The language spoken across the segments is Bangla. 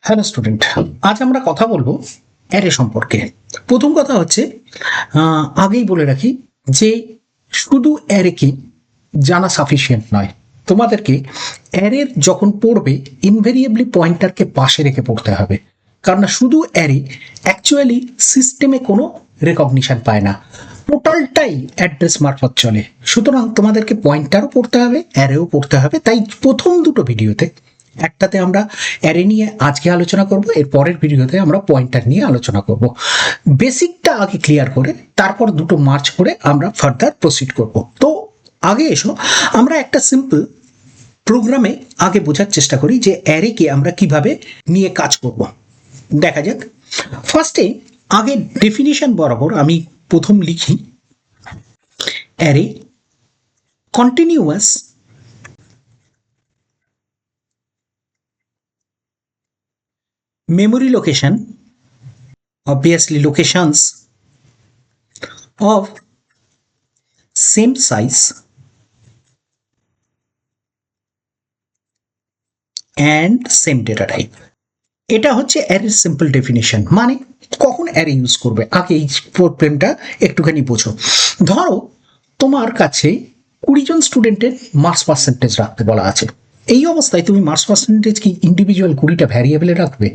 হ্যালো স্টুডেন্ট, আজ আমরা কথা বলবো অ্যারে সম্পর্কে। প্রথম কথা হচ্ছে, আগেই বলে রাখি যে শুধু অ্যারেকে জানা সাফিসিয়েন্ট নয়। তোমাদেরকে অ্যারের যখন পড়বে ইনভেরিয়েবলি পয়েন্টারকে পাশে রেখে পড়তে হবে, কারণ শুধু অ্যারে অ্যাকচুয়ালি সিস্টেমে কোনো রেকগনিশন পায় না, টোটালটাই অ্যাড্রেস মারফত চলে। সুতরাং তোমাদেরকে পয়েন্টারও পড়তে হবে, অ্যারেও পড়তে হবে। তাই প্রথম দুটো ভিডিওতে, একটাতে আমরা অ্যারে নিয়ে আজকে আলোচনা করব, এর পরের ভিডিওতে আমরা পয়েন্টার নিয়ে আলোচনা করব। বেসিকটা আগে ক্লিয়ার করে তারপর দুটো মার্চ করে আমরা ফার্দার প্রসিড করব। তো আগে এসো আমরা একটা সিম্পল প্রোগ্রামে আগে বোঝার চেষ্টা করি যে অ্যারেকে আমরা কিভাবে নিয়ে কাজ করব। দেখা যাক। ফার্স্টে আগে ডেফিনিশন বরাবর আমি প্রথম লিখি, array continuous memory location, obviously locations of same size and same data type. এটা হচ্ছে অ্যারের সিম্পল ডেফিনেশন। মানে কখন অ্যারে ইউজ করবে আগে এই প্রবলেমটা একটুখানি বোঝো। ধরো তোমার কাছে 20 জন স্টুডেন্টের মার্কস পার্সেন্টেজ রাখতে বলা আছে। এই অবস্থায় তুমি মার্কস পার্সেন্টেজ কি ইন্ডিভিজুয়াল 20টা ভ্যারিয়েবলে রাখবে?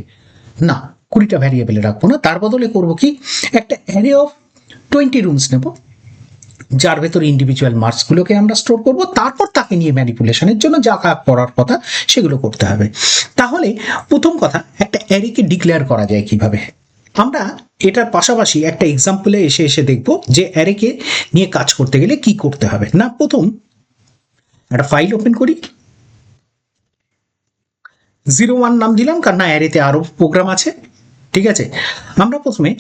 না, 20টা ভ্যারিয়েবলে রাখবো না। তার বদলে করবো কি, একটা অ্যারে অফ 20 রুমস নেব, যার ভেতরে ইন্ডিভিজুয়াল মার্কসগুলোকে আমরা স্টোর করব। তারপর তাকে নিয়ে ম্যানিপুলেশনের জন্য যা করার কথা সেগুলো করতে হবে। তাহলে প্রথম কথা, একটা অ্যারেকে ডিক্লেয়ার করা যায় কিভাবে। আমরা এটার পাশাপাশি একটা এক্সাম্পলে এসে এসে দেখব যে অ্যারেকে নিয়ে কাজ করতে গেলে কি করতে হবে। না, প্রথম একটা ফাইল ওপেন করি, 01 নাম দিলাম, কারণ অ্যারেতে আরো প্রোগ্রাম আছে। ঠিক আছে, আমরা প্রথমে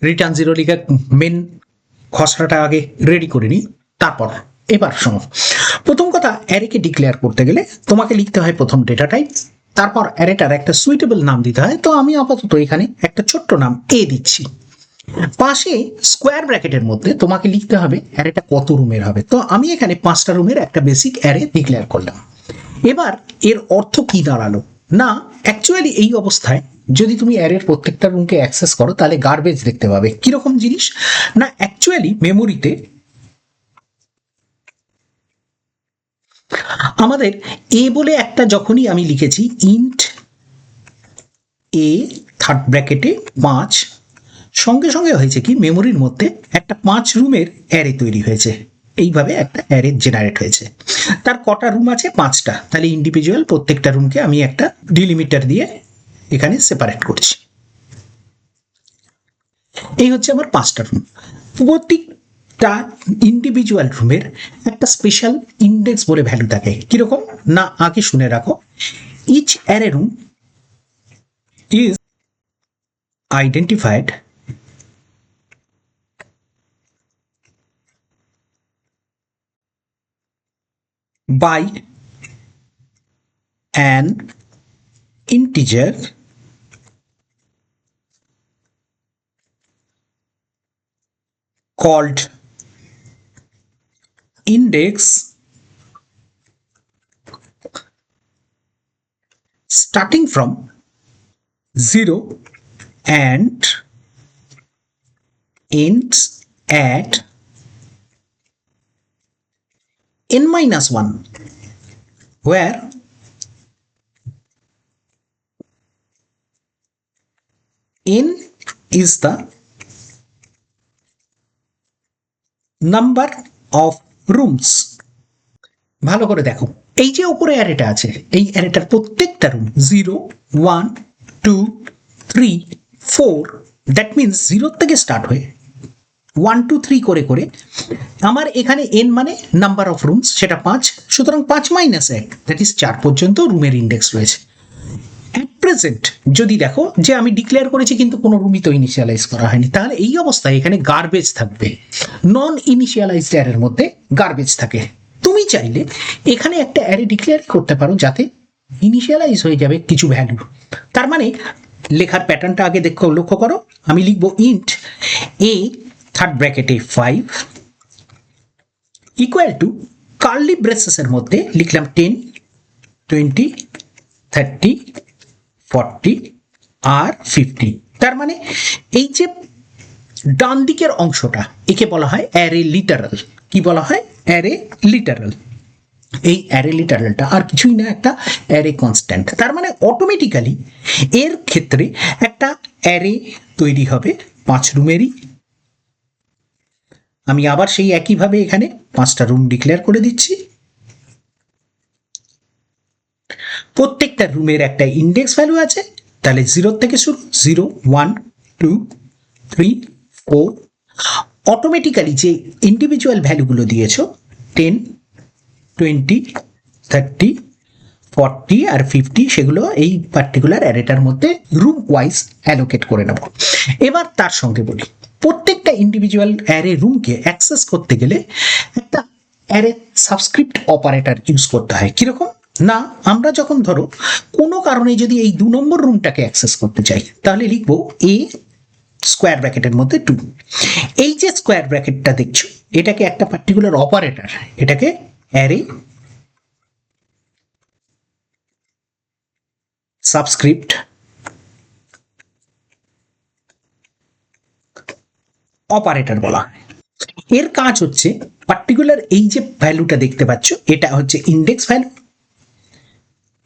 রিটার্ন 0 লিখে মেন খসড়াটা আগে রেডি করে নিই। তারপর এবার শোনো, প্রথম কথা, অ্যারেকে ডিক্লেয়ার করতে গেলে তোমাকে লিখতে হয় প্রথম ডেটা টাইপ, তারপর অ্যারেটার একটা সুইটেবল নাম দিতে হয়। তো আমি আপাতত এখানে একটা ছোট্ট নাম এ দিচ্ছি। পাশে স্কোয়ার ব্র্যাকেটের মধ্যে তোমাকে লিখতে হবে অ্যারেটা কত রুমের হবে। তো আমি এখানে 5টা রুমের একটা বেসিক অ্যারে ডিক্লেয়ার করলাম। এবার এর অর্থ কি দাঁড়ালো, না অ্যাকচুয়ালি এই অবস্থায় যদি তুমি অ্যারের প্রত্যেকটা রুমকে অ্যাক্সেস করো তাহলে গার্বেজ দেখতে পাবে। কিরকম জিনিস, না অ্যাকচুয়ালি মেমোরিতে আমাদের এ বলে একটা যখনই আমি লিখেছি ইন্ট এ থার্ড ব্র্যাকেটে 5, সঙ্গে সঙ্গে হয়েছে কি, মেমোরির মধ্যে একটা 5 রুমের অ্যারে তৈরি হয়েছে। এইভাবে একটা অ্যারে জেনারেট হয়েছে। তার কটা রুম আছে? 5টা। তাহলে ইন্ডিভিজুয়াল প্রত্যেকটা রুমকে আমি একটা ডিলিমিটার দিয়ে এখানে সেপারেট করছি। এই হচ্ছে আমার 5টা রুম। প্রত্যেকটা ইন্ডিভিজুয়াল রুমের একটা স্পেশাল ইন্ডেক্স বলে ভ্যালু থাকে। কিরকম, না আগে শুনে রাখো, each array room is identified by an integer called index starting from 0 and ends at n-1, where n is the number of rooms. ভালো করে দেখো, এই যে উপরে অ্যারেটা আছে, এই অ্যারেটার প্রত্যেকটা রুম 0, 1, 2, 3, 4, দ্যাট মিনস 0 থেকে স্টার্ট হয়ে 1, 2, 3 করে করে আমার এখানে n মানে নাম্বার অফ রুমস, সেটা 5। সুতরাং 5 - 1 দ্যাট ইজ 4 পর্যন্ত রুমের ইন্ডেক্স রয়েছে। অ্যাট প্রেজেন্ট যদি দেখো যে আমি ডিক্লেয়ার করেছি কিন্তু কোনো রুমই তো ইনিশিয়ালাইজ করা হয়নি, তাহলে এই অবস্থায় এখানে গার্বেজ থাকবে। নন ইনিশিয়ালাইজড অ্যারের মধ্যে গার্বেজ থাকে। তুমি চাইলে এখানে একটা অ্যারে ডিক্লেয়ার করতে পারো যাতে ইনিশিয়ালাইজ হয়ে যাবে কিছু ভ্যালু। তার মানে লেখার প্যাটার্নটা আগে দেখো, লক্ষ্য করো। আমি লিখবো ইন্ট এ থার্ড ব্র্যাকেটে 5 ইকুয়াল টু কার্লি ব্রেসেসের মধ্যে লিখলাম 10, 20, 30, 40 আর 50। তার মানে এই যে ডান দিকের অংশটা একে বলা হয় অ্যারে লিটারাল। কি বলা হয়? Array literal. এই অ্যারে লিটারালটা আর কিছুই না, একটা অ্যারে কনস্ট্যান্ট। তার মানে অটোমেটিক্যালি এর ক্ষেত্রে একটা অ্যারে তৈরি হবে 5 রুমেরই। আমি আবার সেই একইভাবে এখানে 5টা রুম ডিক্লেয়ার করে দিচ্ছি। প্রত্যেকটা রুমের একটা ইন্ডেক্স ভ্যালু আছে, তাহলে 0 থেকে শুরু, 0, 1, 2, 3, 4। অটোমেটিক্যালি যে ইন্ডিভিজুয়াল ভ্যালুগুলো দিয়েছো 10, 20, 30, 40 আর 50, সেগুলো এই পার্টিকুলার অ্যারেটার মধ্যে রুম ওয়াইজ অ্যালোকেট করে নেব। এবার তার সঙ্গে বলি, প্রত্যেকটা ইন্ডিভিজুয়াল অ্যারে রুমকে অ্যাক্সেস করতে গেলে একটা অ্যারে সাবস্ক্রিপ্ট অপারেটর ইউজ করতে হয়। কিরকম না, আমরা যখন ধরো কোনো কারণে যদি এই 2 নম্বর রুমটাকে অ্যাক্সেস করতে চাই, তাহলে লিখবো এ স্কোয়ার ব্র্যাকেটের মধ্যে 2। এই যে স্কোয়ার ব্র্যাকেটটা দেখছো, এটাকে একটা পার্টিকুলার অপারেটর, এটাকে অ্যারে সাবস্ক্রিপ্ট অপারেটর বলা হয়। এর কাজ হচ্ছে পার্টিকুলার এই যে ভ্যালুটা দেখতে পাচ্ছ, এটা হচ্ছে ইন্ডেক্স ভ্যালু।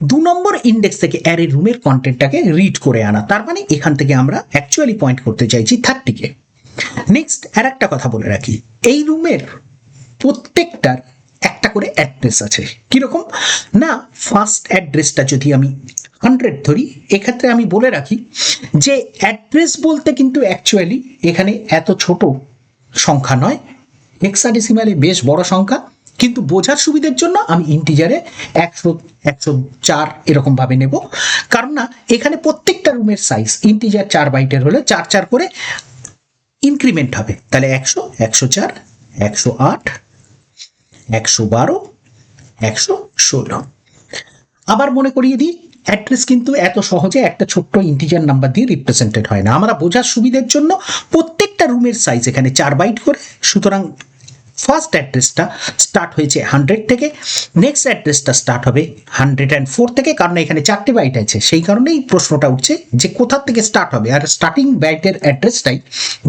2 নম্বর ইন্ডেক্স থেকে অ্যারে রুমের কন্টেন্টটাকে রিড করে আনা। তার মানে এখান থেকে আমরা অ্যাকচুয়ালি পয়েন্ট করতে চাইছি 30-কে। নেক্সট আর একটা কথা বলে রাখি, এই রুমের প্রত্যেকটার একটা করে অ্যাড্রেস আছে। কিরকম না, ফার্স্ট অ্যাড্রেসটা যদি আমি 100 ধরি, এক্ষেত্রে আমি বলে রাখি যে অ্যাড্রেস বলতে কিন্তু অ্যাকচুয়ালি এখানে এত ছোট সংখ্যা নয়, হেক্সাডেসিমালে বেশ বড় সংখ্যা, কিন্তু বোঝার সুবিধার জন্য আমি ইন্টিজারে 100, 104 এরকম ভাবে নেব। কারণ না, এখানে প্রত্যেকটা রুমের সাইজ ইন্টিজার 4 বাইটের হলে 4 4 করে ইনক্রিমেন্ট হবে। তাহলে 100, 104, 108, 112, 116। আবার মনে করিয়ে দিই, অ্যাড্রেস কিন্তু এত সহজে একটা ছোট্ট ইন্টিজার নাম্বার দিয়ে রিপ্রেজেন্টেড হয় না। আমরা বোঝার সুবিধার জন্য প্রত্যেকটা রুমের সাইজ এখানে 4 বাইট করে। সুতরাং ফার্স্ট অ্যাড্রেসটা স্টার্ট হয়েছে 100 থেকে, নেক্সট অ্যাড্রেসটা স্টার্ট হবে 104 থেকে, কারণ এখানে 4টে বাইট আছে। সেই কারণেই প্রশ্নটা উঠছে যে কোথা থেকে স্টার্ট হবে, আর স্টার্টিং বাইটের অ্যাড্রেসটাই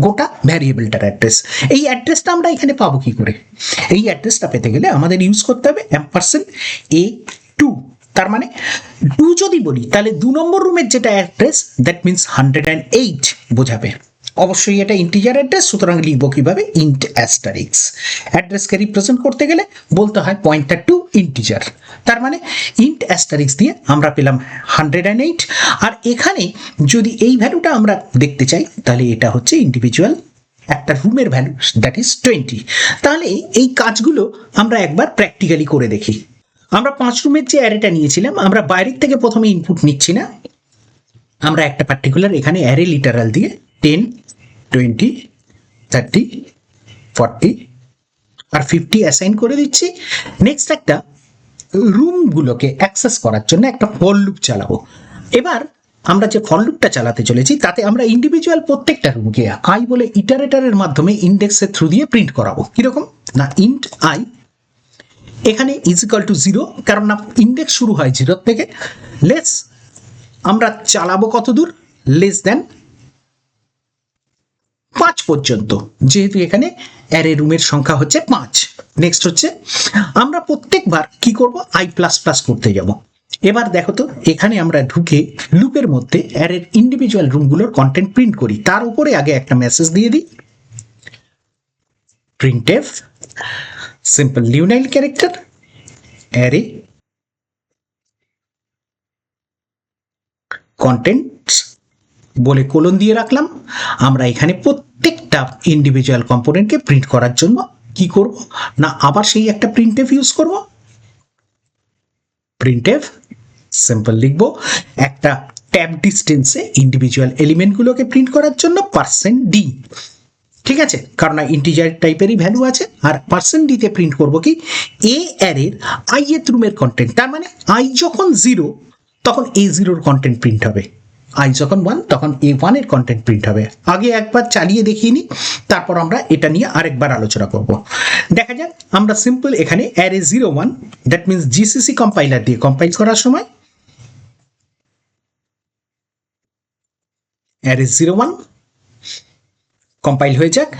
গোটা ভ্যারিয়েবলটার অ্যাড্রেস। এই অ্যাড্রেসটা আমরা এখানে পাবো কি করে? এই অ্যাড্রেসটা পেতে গেলে আমাদের ইউজ করতে হবে $A2। তার মানে 2 যদি বলি, তাহলে 2 নম্বর রুমের যেটা অ্যাড্রেস, দ্যাট মিনস 108 বোঝাবে। অবশ্যই এটা ইন্টিজার অ্যাড্রেস, সুতরাং লিখবো কিভাবে? Int asterisk. অ্যাড্রেসকে রিপ্রেজেন্ট করতে গেলে বলতে হয় পয়েন্টার টু ইন্টিজার। তার মানে ইন্ট অ্যাস্টারিক্স দিয়ে আমরা পেলাম 108। আর এখানে যদি এই ভ্যালুটা আমরা দেখতে চাই, তাহলে এটা হচ্ছে ইন্ডিভিজুয়াল একটা রুমের ভ্যালু, দ্যাট ইজ 20। তাহলে এই কাজগুলো আমরা একবার প্র্যাকটিক্যালি করে দেখি। আমরা 5 রুমের যে অ্যারেটা নিয়েছিলাম, আমরা বাইরের থেকে প্রথমে ইনপুট নিচ্ছি না, আমরা একটা পার্টিকুলার এখানে অ্যারে লিটারাল দিয়ে 10, 20, 30, 40 আর 50 অ্যাসাইন করে দিচ্ছি। নেক্সট একটা রুমগুলোকে অ্যাক্সেস করার জন্য একটা ফর লুপ চালাবো। এবার আমরা যে ফর লুপটা চালাতে চলেছি, তাতে আমরা ইন্ডিভিজুয়াল প্রত্যেকটা রুমকে আই বলে ইটারেটারের মাধ্যমে ইন্ডেক্সের থ্রু দিয়ে প্রিন্ট করাবো। কিরকম না, ইন্ট আই এখানে ইজ ইকুয়াল টু 0, কারণ না ইন্ডেক্স শুরু হয় 0 থেকে। লেস আমরা চালাবো কত দূর, লেস দেন 5 পর্যন্ত, যেহেতু এখানে অ্যারে রুমের সংখ্যা হচ্ছে 5। নেক্সট হচ্ছে আমরা প্রত্যেকবার কি করব, আই প্লাস প্লাস করতে যাব। এবার দেখো তো, এখানে আমরা ঢুকে লুপের মধ্যে অ্যারের ইন্ডিভিজুয়াল রুমগুলোর কন্টেন্ট প্রিন্ট করি। তার উপরে আগে একটা মেসেজ দিয়ে দিই, প্রিন্টএফ সিম্পল লিউনাইল ক্যারেক্টার অ্যারে কন্টেন্টস বলে কোলন দিয়ে রাখলাম। আমরা এখানে প্রত্যেকটা ইন্ডিভিজুয়াল কম্পোনেন্টকে প্রিন্ট করার জন্য কি করব না, আবার সেই একটা প্রিন্টএফ ইউজ করব। প্রিন্টএফ সিম্পল লিখবো একটা ট্যাব ডিস্টেন্সে ইন্ডিভিজুয়াল এলিমেন্টগুলোকে প্রিন্ট করার জন্য %d। ঠিক আছে, কারণ ইন্টিজার টাইপেরই ভ্যালু আছে। আর %d তে প্রিন্ট করব কি, এ অ্যারের ith রুমের কন্টেন্ট। তার মানে আই যখন 0, তখন A0 কন্টেন্ট প্রিন্ট হবে। আই যখন 1 তখন A1 এর কন্টেন্ট প্রিন্ট হবে। আগে একবার চালিয়ে দেখিয়ে নিই, তারপর আমরা এটা নিয়ে আরেকবার আলোচনা করব। দেখা যাক, আমরা সিম্পল এখানে array 01, that means GCC compiler দিয়ে কম্পাইল করার সময় অ্যারে 01 কম্পাইল হয়ে যাক।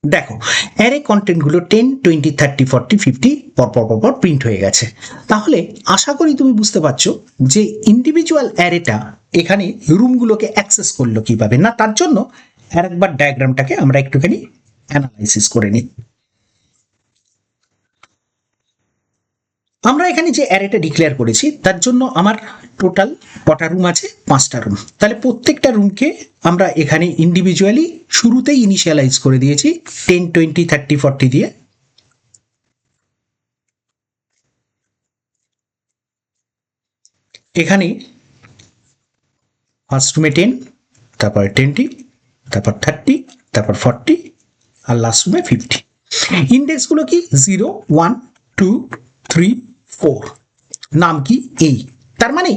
দেখো অ্যারে কন্টেন্টগুলো 10, 20, 30, 40, 50 পরপর প্রিন্ট হয়ে গেছে। তাহলে আশা করি তুমি বুঝতে পারছো যে ইন্ডিভিজুয়াল অ্যারেটা এখানে রুমগুলোকে অ্যাক্সেস করলো কিভাবে। না, তার জন্য আরেকবার ডায়াগ্রামটাকে আমরা একটুখানি অ্যানালাইসিস করে নিই। আমরা এখানে যে অ্যারেটা ডিক্লেয়ার করেছি তার জন্য আমার টোটাল কটা রুম আছে? 5টা রুম। তাহলে প্রত্যেকটা রুমকে আমরা এখানে ইন্ডিভিজুয়ালি শুরুতেই ইনিশিয়ালাইজ করে দিয়েছি 10, 20, 30, 40 দিয়ে। এখানে ফার্স্ট রুমে 10, তারপরে 20, তারপর 30, তারপর 40 আর লাস্ট রুমে 50। ইন্ডেক্সগুলো কি? 0, 1, 2, 3, 4। নাম কি? এই। তার মানে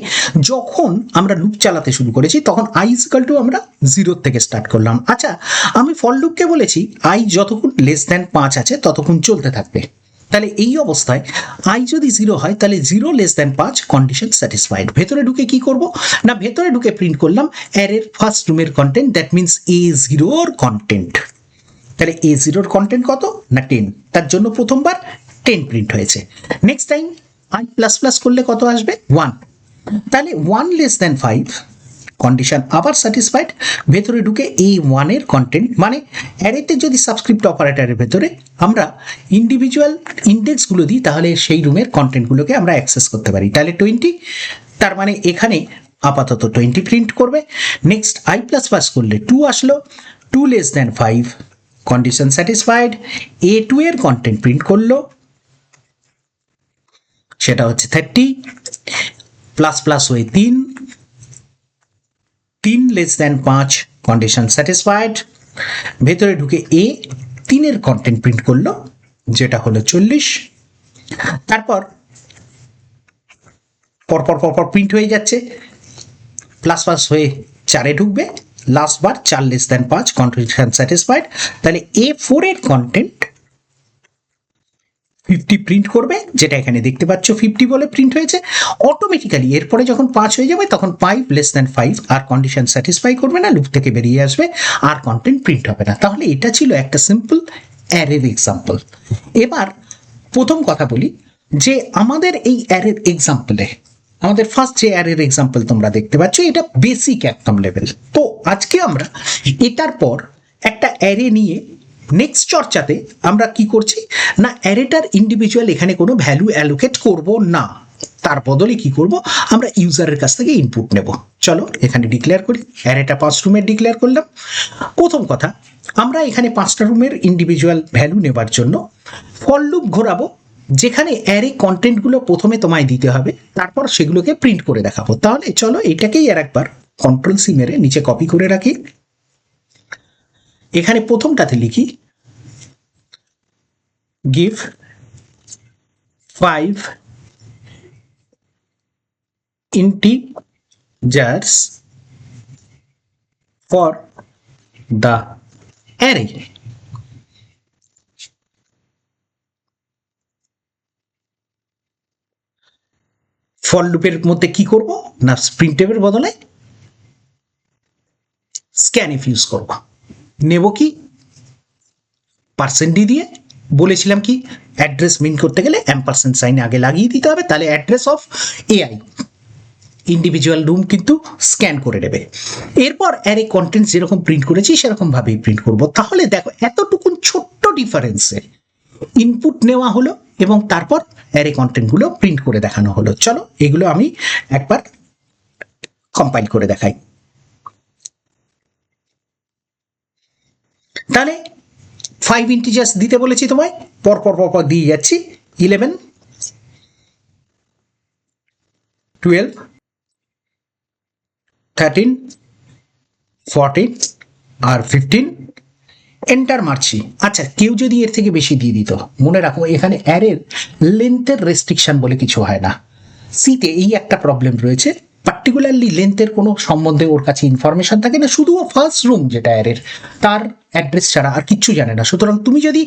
যখন আমরা লুপ চালাতে শুরু করেছি তখন আই ইকুয়াল টু আমরা 0 থেকে স্টার্ট করলাম। আচ্ছা, আমি ফর লুপকে বলেছি আই যতক্ষণ লেস দ্যান 5 আছে ততক্ষণ চলতে থাকবে। তাহলে এই অবস্থায় আই যদি 0 হয় তাহলে 0 লেস দ্যান 5 কন্ডিশন স্যাটিসফাইড। ভেতরে ঢুকে কি করব? না, ভেতরে ঢুকে প্রিন্ট করলাম অ্যারের ফার্স্ট রুমের content, that means A0 content. তাহলে A0 কন্টেন্ট কত? না 10। তার জন্য প্রথমবার 10 প্রিন্ট হয়েছে। Next time I plus plus করলে কত আসবে? 1। তাহলে 1 লেস দ্যান 5 কন্ডিশন আবার স্যাটিসফাইড। ভেতরে ঢুকে A1 এর কন্টেন্ট, মানে অ্যারেতে যদি সাবস্ক্রিপ্ট অপারেটরের ভেতরে আমরা ইন্ডিভিজুয়াল ইন্ডেক্সগুলো দিই তাহলে সেই রুমের কন্টেন্টগুলোকে আমরা অ্যাক্সেস করতে পারি। তাহলে 20, তার মানে এখানে আপাতত 20 প্রিন্ট করবে। নেক্সট আই প্লাস প্লাস করলে 2 আসলো, 2 less than 5 condition satisfied. A2 এর কন্টেন্ট প্রিন্ট করলো, সেটা হচ্ছে 30, প্লাস প্লাস হয়ে 3, 3 লেস দ্যান 5 কন্ডিশন স্যাটিসফাইড। ভেতরে ঢুকে A3 এর কন্টেন্ট প্রিন্ট করলো, যেটা হলো 40। তারপর পরপর প্রিন্ট হয়ে যাচ্ছে, প্লাস প্লাস হয়ে 4-এ ঢুকবে, লাস্ট বার 4 লেস দ্যান 5 কন্ডিশন স্যাটিসফাইড। তাহলে A4 এর কন্টেন্ট 50 প্রিন্ট করবে, যেটা এখানে দেখতে পাচ্ছ 50 বলে প্রিন্ট হয়েছে। অটোমেটিক্যালি এরপরে যখন 5 হয়ে যাবে তখন 5 লেস দ্যান 5 আর কন্ডিশন স্যাটিসফাই করবে না, লুপ থেকে বেরিয়ে আসবে আর কন্টেন্ট প্রিন্ট হবে না। তাহলে এটা ছিল একটা সিম্পল অ্যারের এক্সাম্পল। এবার প্রথম কথা বলি যে আমাদের এই অ্যারের এক্সাম্পলে আমাদের ফার্স্ট যে অ্যারের এক্সাম্পল তোমরা দেখতে পাচ্ছ এটা বেসিক একদম লেভেল। তো আজকে আমরা এটার পর একটা অ্যারে নিয়ে নেক্সট চর্চাতে আমরা কি করছি না, অ্যারেটার ইন্ডিভিজুয়াল এখানে কোনো ভ্যালু অ্যালোকেট করব না, তার বদলে কি করব, আমরা ইউজারের কাছ থেকে ইনপুট নেব। চলো এখানে ডিক্লেয়ার করি। অ্যারেটা 5 রুমের ডিক্লেয়ার করলাম। প্রথম কথা, আমরা এখানে 5টা রুমের ইন্ডিভিজুয়াল ভ্যালু নেবার জন্য ফর লুপ ঘোরাবো, যেখানে অ্যারে কন্টেন্টগুলো প্রথমে তোমায় দিতে হবে, তারপর সেগুলোকে প্রিন্ট করে দেখাবো। তাহলে চলো এটাকেই আর একবার কন্ট্রোল সি মেরে নিচে কপি করে রাখি। এখানে প্রথমটাতে লিখি give 5 integers for the array। For লুপের মধ্যে কি করব না, প্রিন্টএফের বদলে স্ক্যানএফ ইউজ করব। নেব কি %d দিয়ে, বলেছিলাম কি অ্যাড্রেস মিন করতে গেলে অ্যাম্পারসেন্ট সাইন আগে লাগিয়ে দিতে হবে, তাহলে address of AI individual room কিন্তু স্ক্যান করে নেবে। এরপর অ্যারে কন্টেন্ট যেরকম প্রিন্ট করেছি সেরকম ভাবেই প্রিন্ট করব। তাহলে দেখো এতটুকুন ছোট্ট ডিফারেন্সে ইনপুট নেওয়া হলো এবং তারপর অ্যারে কন্টেন্টগুলো প্রিন্ট করে দেখানো হলো। চলো এগুলো আমি একবার কম্পাইল করে দেখাই। তাহলে 5 ইন্টিজার্স দিতে বলেছি তোমায়, পরপর দিয়ে যাচ্ছি। 11, 12, 13, 14 আর 15। এন্টার মারছি। আচ্ছা, কেউ যদি এর থেকে বেশি দিয়ে দিত, মনে রাখো এখানে অ্যারের লেন্থের রেস্ট্রিকশন বলে কিছু হয় না। সিতে এই একটা প্রবলেম রয়েছে, পার্টিকুলারলি লেন্থের কোনো সম্বন্ধে ওর কাছে ইনফরমেশন থাকে না, শুধু ও ফার্স্ট রুম যেটা অ্যারের তার অ্যাড্রেস ছাড়া আর কিচ্ছু জানে না। সুতরাং তুমি যদি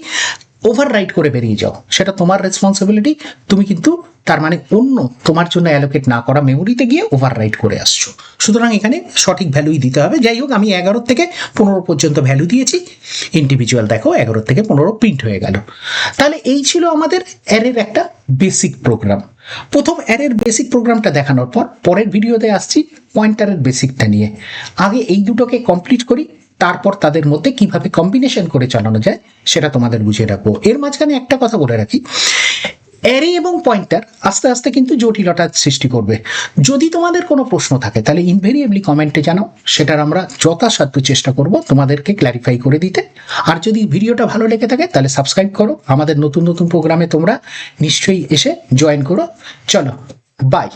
ওভার রাইট করে বেরিয়ে যাও সেটা তোমার রেসপন্সিবিলিটি, তুমি কিন্তু তার মানে অন্য তোমার জন্য অ্যালোকেট না করা মেমোরিতে গিয়ে ওভার রাইট করে আসছো। সুতরাং এখানে সঠিক ভ্যালুই দিতে হবে। যাই হোক, আমি 11 থেকে 15 পর্যন্ত ভ্যালু দিয়েছি, ইন্ডিভিজুয়াল দেখো 11 থেকে 15 প্রিন্ট হয়ে গেল। তাহলে এই ছিল আমাদের অ্যারের একটা বেসিক প্রোগ্রাম। প্রথম অ্যারের বেসিক প্রোগ্রামটা দেখানোর পর পরের ভিডিওতে আসছি পয়েন্টারের বেসিকটা নিয়ে। আগে এই দুটোকে কমপ্লিট করি, তারপর তাদের মধ্যে কিভাবে কম্বিনেশন করে চালানো যায় সেটা তোমাদের বুঝিয়ে রাখবো। এর মাঝখানে একটা কথা বলে রাখি, অ্যারে এবং পয়েন্টার আস্তে আস্তে কিন্তু জটিলতার সৃষ্টি করবে। যদি তোমাদের কোনো প্রশ্ন থাকে তাহলে ইনভেরিয়েবলি কমেন্টে জানাও, সেটার আমরা যথাসাধ্য চেষ্টা করব তোমাদেরকে ক্ল্যারিফাই করে দিতে। আর যদি ভিডিওটা ভালো লেগে থাকে তাহলে সাবস্ক্রাইব করো, আমাদের নতুন নতুন প্রোগ্রামে তোমরা নিশ্চয়ই এসে জয়েন করো। চলো, বাই।